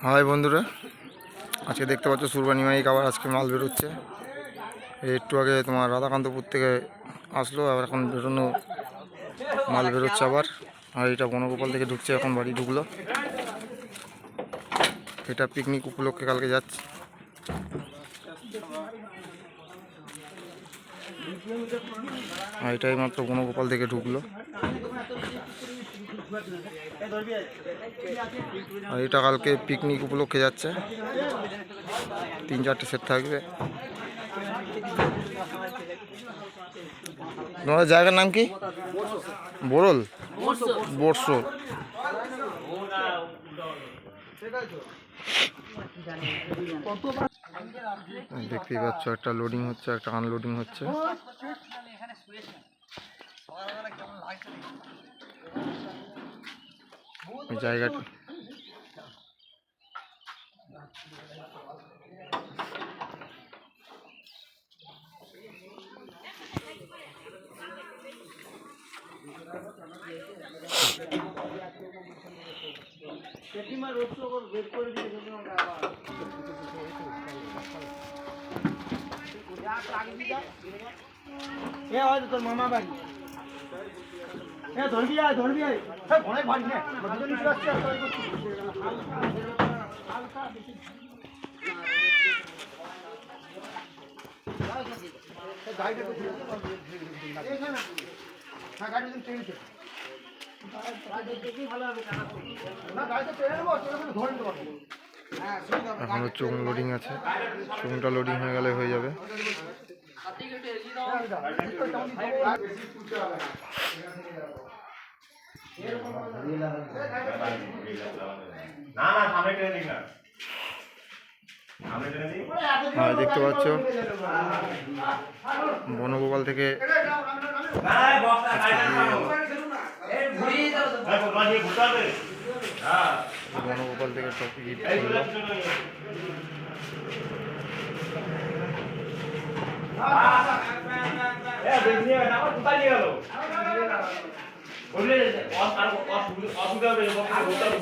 High বন্ধুরা, আজকে দেখতে পাচ্ছ সুরবানি মাইক আবার আজকে মাল বেরোচ্ছে। একটু আগে তোমার রাধাকান্তপুর থেকে আসলো, আবার এখন বেরোনো মাল বেরোচ্ছে আবার। আর এটা বনগোপাল থেকে ঢুকছে, এখন বাড়ি ঢুকলো। এটা পিকনিক উপলক্ষে কালকে যাচ্ছে। আর এটাই মাত্র বনগোপাল থেকে ঢুকলো। আর এটা কালকে পিকনিক উপলক্ষে যাচ্ছে, 3-4টে সেট থাকবে। তোমার জায়গার নাম কি? বোরল, বর্ষো। দেখতেই পাচ্ছ, একটা লোডিং হচ্ছে, একটা আনলোডিং হচ্ছে। জায়গাটা তোর মামা বাড়ি ধরবি আয় অনেক ভারী না এখনো চুং লোডিং আছে, চুংটা লোডিং হয়ে গেলে হয়ে যাবে। দেখতে পাচ্ছ বনগোপাল থেকে বনগোপাল থেকে টপিক করলো। অসুবিধা